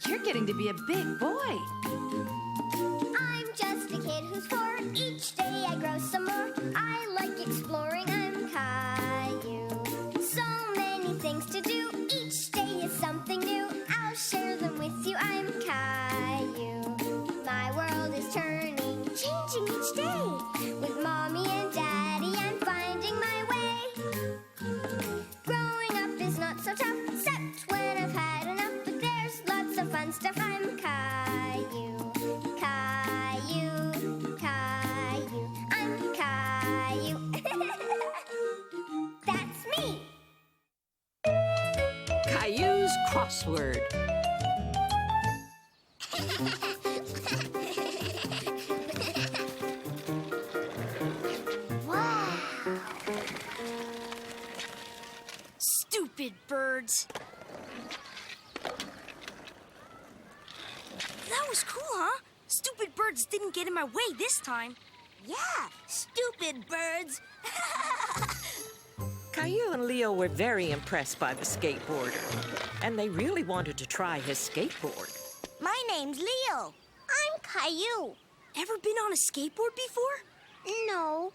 You're getting to be a big boy. I'm just a kid who's 4. Each day I grow some more. I like exploring. I'm Caillou. So many things to do. Each day is something new. I'll share them with you. I'm Caillou. My world is turning, changing each day. With Mommy and Daddy, I'm finding my way. Growing up is not so tough, except when I've had enough. But there's lots of fun stuff. I'm Caillou. Caillou, Caillou, I'm Caillou. That's me. Caillou's crossword. Wow. Stupid birds. That was cool, huh? Stupid birds didn't get in my way this time. Yeah, stupid birds. Caillou and Leo were very impressed by the skateboarder, and they really wanted to try his skateboard. My name's Leo. I'm Caillou. Ever been on a skateboard before? No.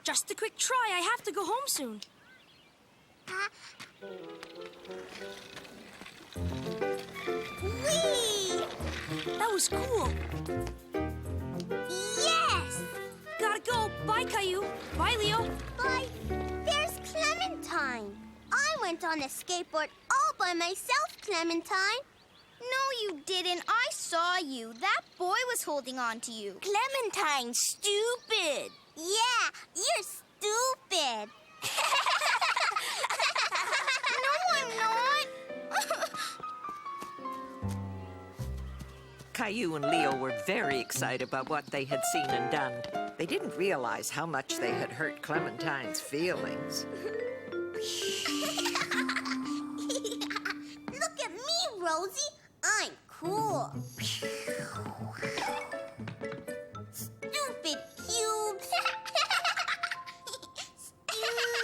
Just a quick try. I have to go home soon. Whee! That was cool. Yes! Gotta go. Bye, Caillou. Bye, Leo. Bye. There's Clementine. I went on a skateboard all by myself, Clementine. No, you didn't. I saw you. That boy was holding on to you. Clementine, stupid. Yeah, you're stupid. No, I'm not. Caillou and Leo were very excited about what they had seen and done. They didn't realize how much they had hurt Clementine's feelings. Look at me, Rosie. I'm cool. Stupid cubes. Stupid.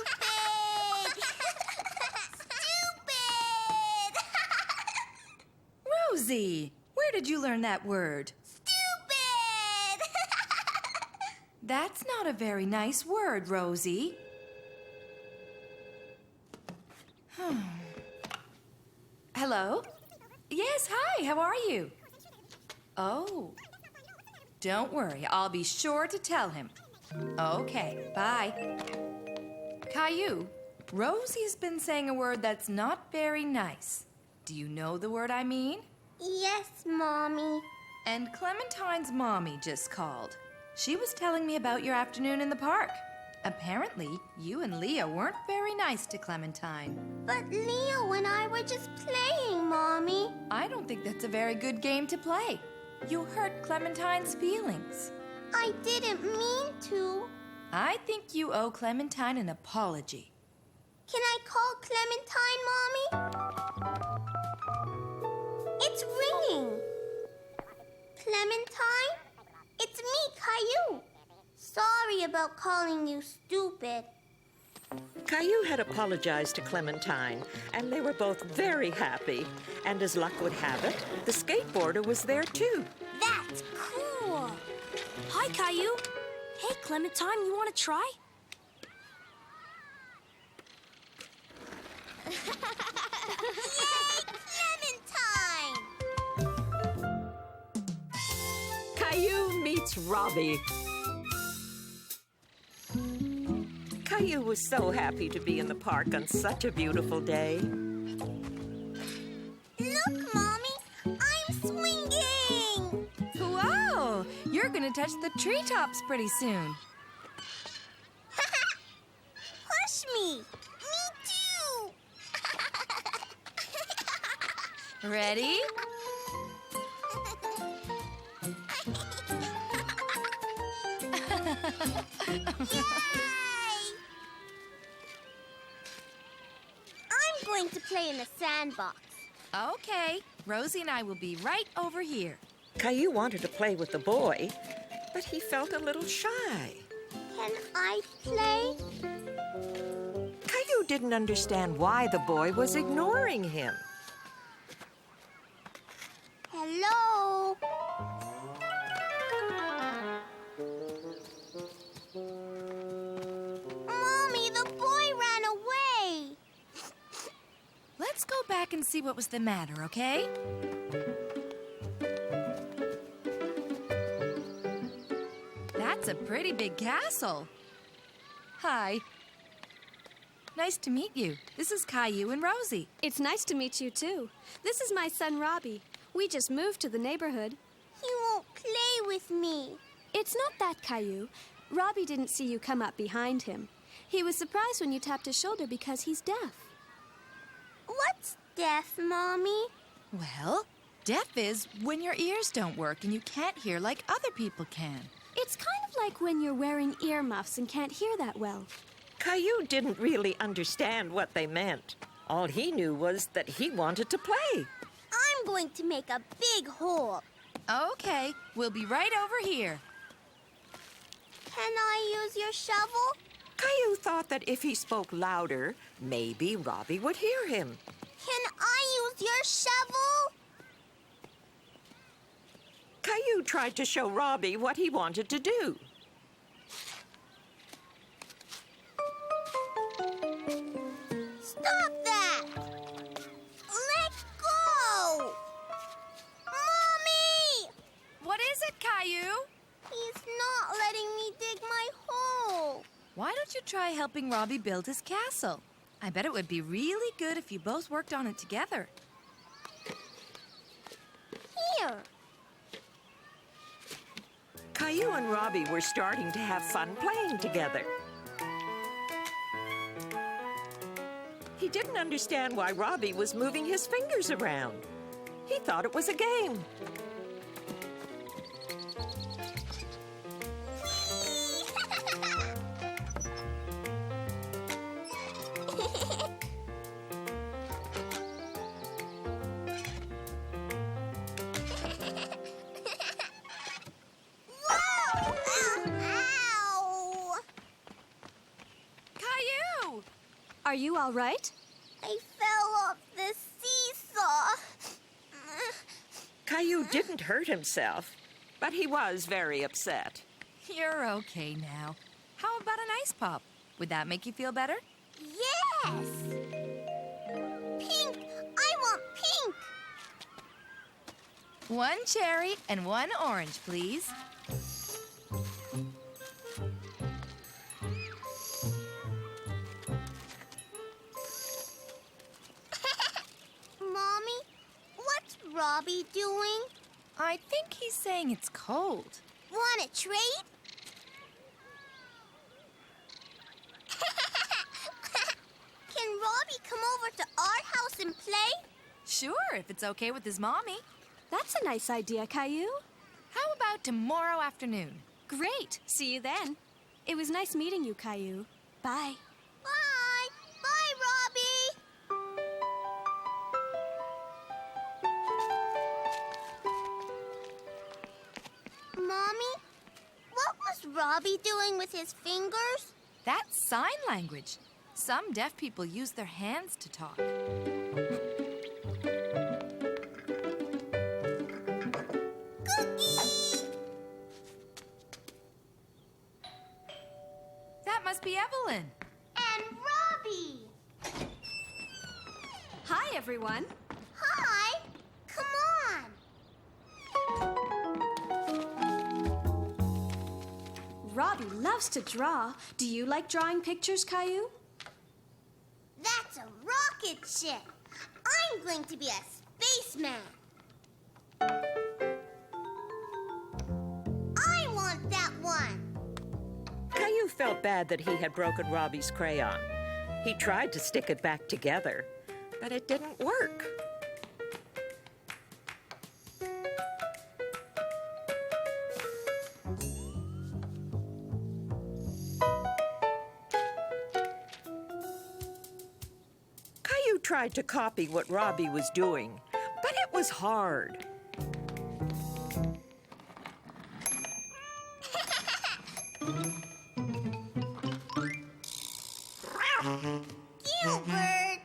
Stupid. Rosie, where did you learn that word? Stupid. That's not a very nice word, Rosie. Hello? Yes, hi, how are you? Oh. Don't worry, I'll be sure to tell him. Okay, bye. Caillou, Rosie's been saying a word that's not very nice. Do you know the word I mean? Yes, Mommy. And Clementine's mommy just called. She was telling me about your afternoon in the park. Apparently, you and Leo weren't very nice to Clementine. But Leo and I were just playing, Mommy. I don't think that's a very good game to play. You hurt Clementine's feelings. I didn't mean to. I think you owe Clementine an apology. Can I call Clementine, Mommy? It's ringing. Clementine? It's me, Caillou. Sorry about calling you stupid. Caillou had apologized to Clementine, and they were both very happy. And as luck would have it, the skateboarder was there too. That's cool. Hi, Caillou. Hey, Clementine, you want to try? Yay, Clementine! Caillou meets Robbie. Caillou was so happy to be in the park on such a beautiful day. Look, Mommy, I'm swinging! Whoa! You're gonna touch the treetops pretty soon. Push me! Me too! Ready? I'm going to play in the sandbox. Okay, Rosie and I will be right over here. Caillou wanted to play with the boy, but he felt a little shy. Can I play? Caillou didn't understand why the boy was ignoring him. Hello? Mommy, the boy ran away. Let's go back and see what was the matter, okay? That's a pretty big castle. Hi. Nice to meet you. This is Caillou and Rosie. It's nice to meet you, too. This is my son, Robbie. We just moved to the neighborhood. He won't play with me. It's not that, Caillou. Robbie didn't see you come up behind him. He was surprised when you tapped his shoulder because he's deaf. What's deaf, Mommy? Well, deaf is when your ears don't work and you can't hear like other people can. It's kind of like when you're wearing earmuffs and can't hear that well. Caillou didn't really understand what they meant. All he knew was that he wanted to play. I'm going to make a big hole. Okay, we'll be right over here. Can I use your shovel? Caillou thought that if he spoke louder, maybe Robbie would hear him. Can I use your shovel? Caillou tried to show Robbie what he wanted to do. Stop that! Let go! Mommy! What is it, Caillou? He's not letting me dig my hole. Why don't you try helping Robbie build his castle? I bet it would be really good if you both worked on it together. Here. Caillou and Robbie were starting to have fun playing together. He didn't understand why Robbie was moving his fingers around. He thought it was a game. Ow! Caillou! Are you all right? I fell off the seesaw. Caillou didn't hurt himself, but he was very upset. You're okay now. How about an ice pop? Would that make you feel better? Yes! Pink! I want pink! One cherry and one orange, please. Mommy, what's Robbie doing? I think he's saying it's cold. Want a treat? Can Robbie come over to our house and play? Sure, if it's okay with his mommy. That's a nice idea, Caillou. How about tomorrow afternoon? Great. See you then. It was nice meeting you, Caillou. Bye. Bye! Bye, Robbie! Mommy, what was Robbie doing with his fingers? That's sign language. Some deaf people use their hands to talk. Cookie! That must be Evelyn. And Robbie! Hi, everyone. Hi! Come on! Robbie loves to draw. Do you like drawing pictures, Caillou? That's a rocket ship. I'm going to be a spaceman. I want that one. Caillou felt bad that he had broken Robbie's crayon. He tried to stick it back together, but it didn't work. Caillou tried to copy what Robbie was doing, but it was hard. Gilbert!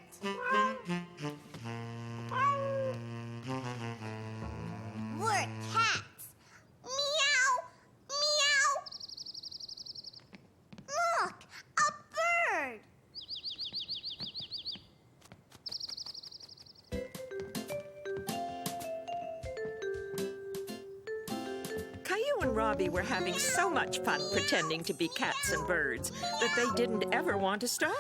We're cats. Meow! Meow! Look! A bird! Caillou and Robbie were having so much fun pretending to be cats and birds that they didn't ever want to stop.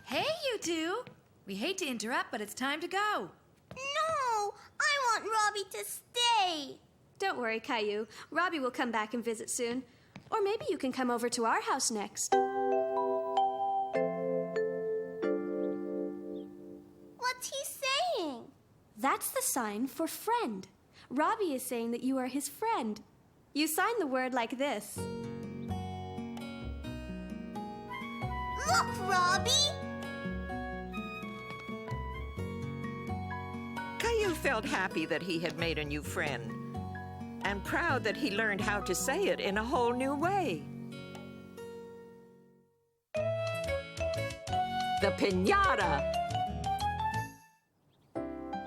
Hey, you two. We hate to interrupt, but it's time to go. No! I want Robbie to stay. Don't worry, Caillou. Robbie will come back and visit soon. Or maybe you can come over to our house next. What's he saying? That's the sign for friend. Robbie is saying that you are his friend. You sign the word like this. Look, Robbie! Caillou felt happy that he had made a new friend, and proud that he learned how to say it in a whole new way. The piñata!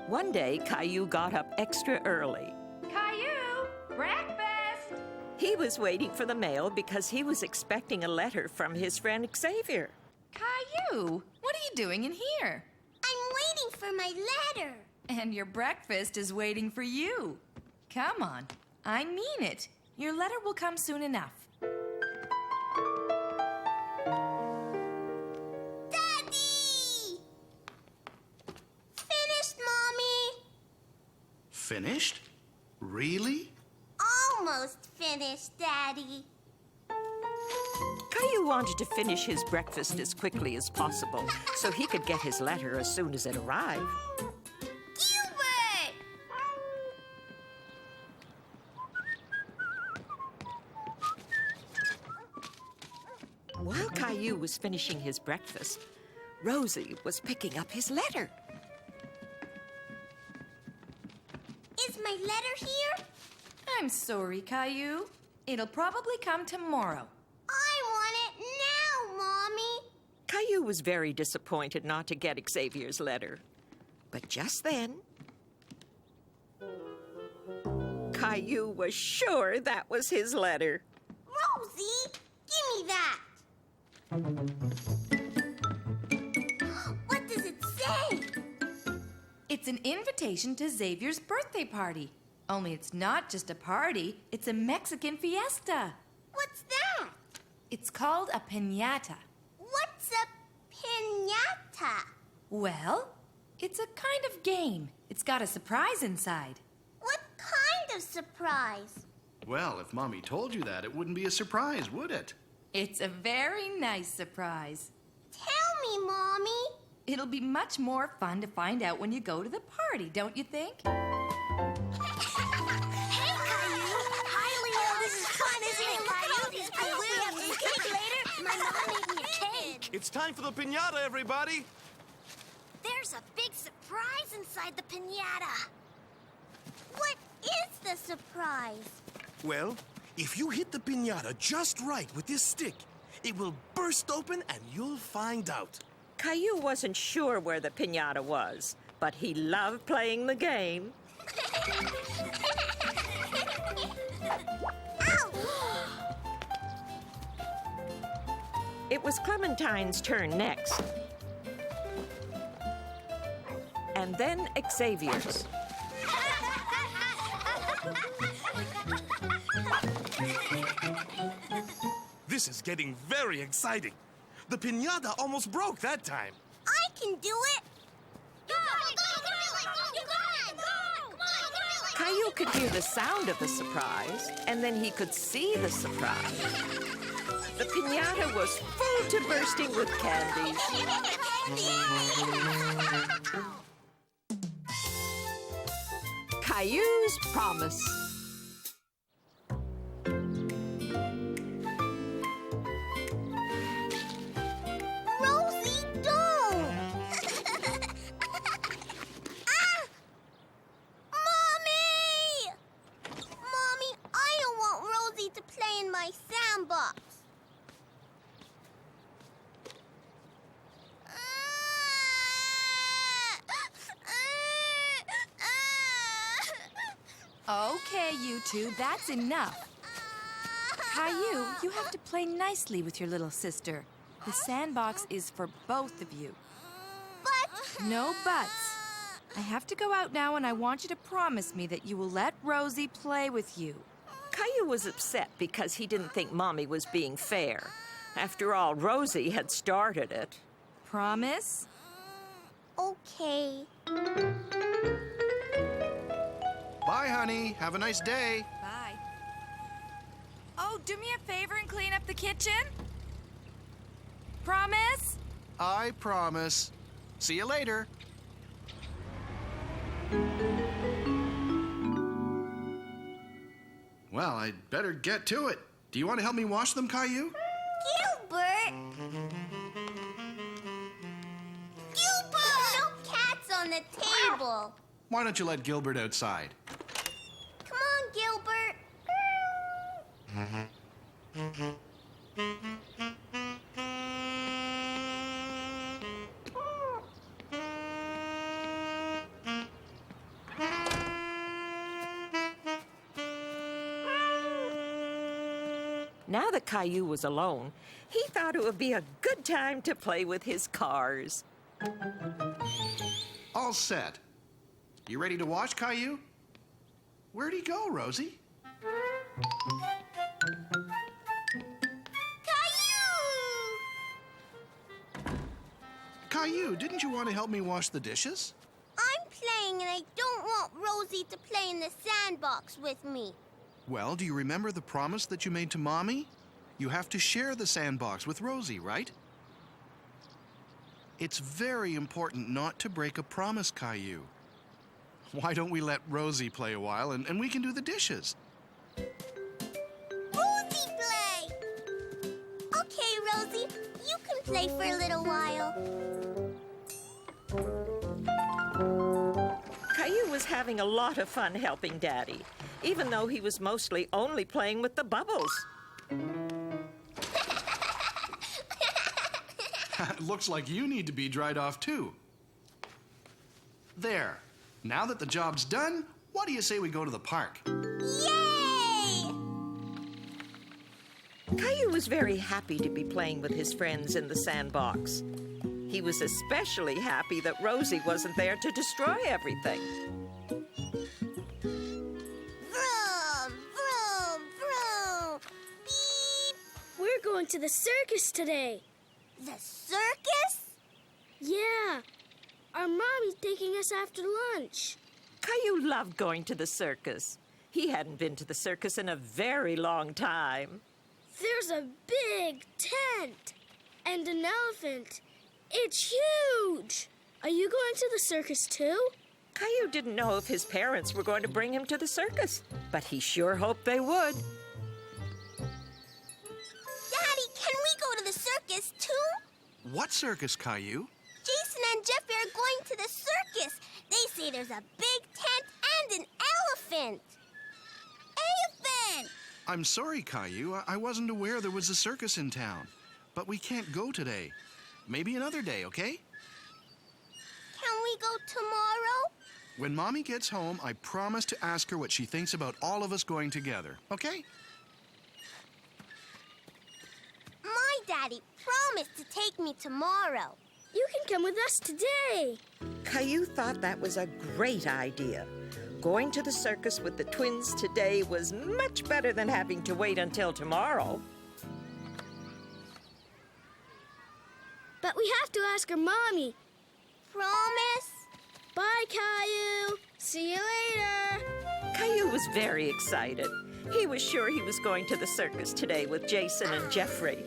One day, Caillou got up extra early. Caillou, breakfast! He was waiting for the mail because he was expecting a letter from his friend Xavier. Caillou, what are you doing in here? I'm waiting for my letter. And your breakfast is waiting for you. Come on, I mean it. Your letter will come soon enough. Daddy! Finished, Mommy. Finished? Really? Almost finished, Daddy. Caillou wanted to finish his breakfast as quickly as possible so he could get his letter as soon as it arrived. Gilbert! While Caillou was finishing his breakfast, Rosie was picking up his letter. Is my letter here? I'm sorry, Caillou. It'll probably come tomorrow. I want it now, Mommy. Caillou was very disappointed not to get Xavier's letter. But just then, Caillou was sure that was his letter. Rosie, give me that. What does it say? It's an invitation to Xavier's birthday party. Only it's not just a party, it's a Mexican fiesta. What's that? It's called a piñata. What's a piñata? Well, it's a kind of game. It's got a surprise inside. What kind of surprise? Well, if Mommy told you that, it wouldn't be a surprise, would it? It's a very nice surprise. Tell me, Mommy. It'll be much more fun to find out when you go to the party, don't you think? Hey, Caillou! Hi, Leo! This is fun, isn't it, Caillou? I hope we have some cake later. My mom made me a cake. It's time for the piñata, everybody! There's a big surprise inside the piñata. What is the surprise? Well, if you hit the piñata just right with this stick, it will burst open and you'll find out. Caillou wasn't sure where the piñata was, but he loved playing the game. It was Clementine's turn next. And then Xavier's. This is getting very exciting. The piñata almost broke that time. I can do it. Go! Caillou could hear the sound of the surprise, and then he could see the surprise. The piñata was full to bursting with candies. Caillou's promise. Rosie, don't! Ah! Mommy! Mommy, I don't want Rosie to play in my sandbox. Okay, you two, that's enough. Caillou, you have to play nicely with your little sister. The sandbox is for both of you. But... No buts. I have to go out now, and I want you to promise me that you will let Rosie play with you. Caillou was upset because he didn't think Mommy was being fair. After all, Rosie had started it. Promise? Okay. Bye, honey. Have a nice day. Bye. Oh, do me a favor and clean up the kitchen? Promise? I promise. See you later. Well, I'd better get to it. Do you want to help me wash them, Caillou? Gilbert! Gilbert! No cats on the table. Why don't you let Gilbert outside? Come on, Gilbert. Now that Caillou was alone, he thought it would be a good time to play with his cars. All set. You ready to wash, Caillou? Where'd he go, Rosie? Caillou, didn't you want to help me wash the dishes? I'm playing and I don't want Rosie to play in the sandbox with me. Well, do you remember the promise that you made to Mommy? You have to share the sandbox with Rosie, right? It's very important not to break a promise, Caillou. Why don't we let Rosie play a while and we can do the dishes? Rosie play! Okay, Rosie, you can play for a little while. Caillou was having a lot of fun helping Daddy, even though he was mostly only playing with the bubbles. Looks like you need to be dried off too. There. Now that the job's done, what do you say we go to the park? Yay! Caillou was very happy to be playing with his friends in the sandbox. He was especially happy that Rosie wasn't there to destroy everything. Vroom, vroom, vroom. Beep. We're going to the circus today. The circus? Yeah. Our mommy's taking us after lunch. Caillou loved going to the circus. He hadn't been to the circus in a very long time. There's a big tent and an elephant. It's huge. Are you going to the circus too? Caillou didn't know if his parents were going to bring him to the circus, but he sure hoped they would. Daddy, can we go to the circus too? What circus, Caillou? Jason and Jeffrey are going to the circus. They say there's a big tent and an elephant. Elephant! I'm sorry, Caillou. I wasn't aware there was a circus in town. But we can't go today. Maybe another day, okay? Can we go tomorrow? When Mommy gets home, I promise to ask her what she thinks about all of us going together, okay? My daddy promised to take me tomorrow. You can come with us today. Caillou thought that was a great idea. Going to the circus with the twins today was much better than having to wait until tomorrow. But we have to ask our mommy. Promise? Bye, Caillou. See you later. Caillou was very excited. He was sure he was going to the circus today with Jason and Jeffrey.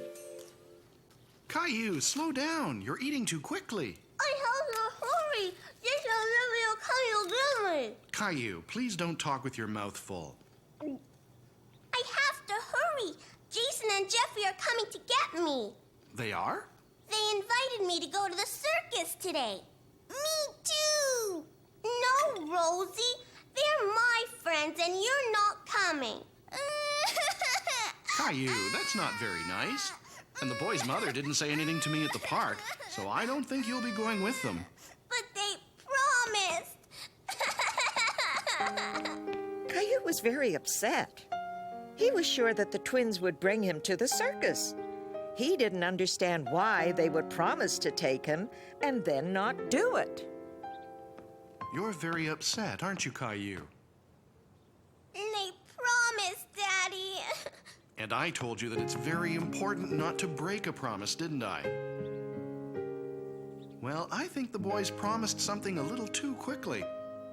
Caillou, slow down. You're eating too quickly. I have to hurry. Jason and Jeffrey will come and get me. Caillou, please don't talk with your mouth full. I have to hurry. Jason and Jeffrey are coming to get me. They are? They invited me to go to the circus today. Me too. No, Rosie. They're my friends and you're not coming. Caillou, that's not very nice. And the boy's mother didn't say anything to me at the park, so I don't think you'll be going with them. But they promised. Caillou was very upset. He was sure that the twins would bring him to the circus. He didn't understand why they would promise to take him and then not do it. You're very upset, aren't you, Caillou? They promised, Daddy. And I told you that it's very important not to break a promise, didn't I? Well, I think the boys promised something a little too quickly.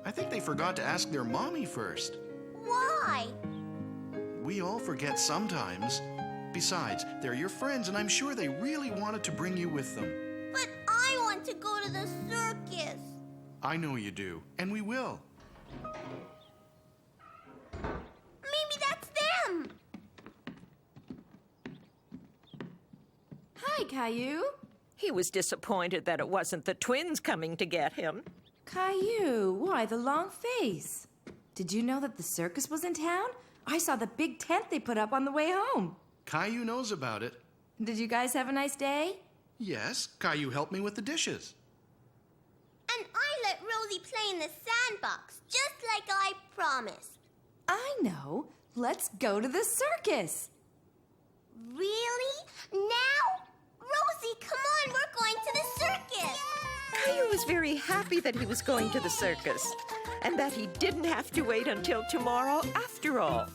I think they forgot to ask their mommy first. Why? We all forget sometimes. Besides, they're your friends, and I'm sure they really wanted to bring you with them. But I want to go to the circus. I know you do, and we will. Maybe that's them. Hi, Caillou. He was disappointed that it wasn't the twins coming to get him. Caillou, why the long face? Did you know that the circus was in town? I saw the big tent they put up on the way home. Caillou knows about it. Did you guys have a nice day? Yes, Caillou helped me with the dishes. And I let Rosie play in the sandbox, just like I promised. I know. Let's go to the circus. Really? Now? Rosie, come on, we're going to the circus. Caillou was very happy that he was going to the circus and that he didn't have to wait until tomorrow after all.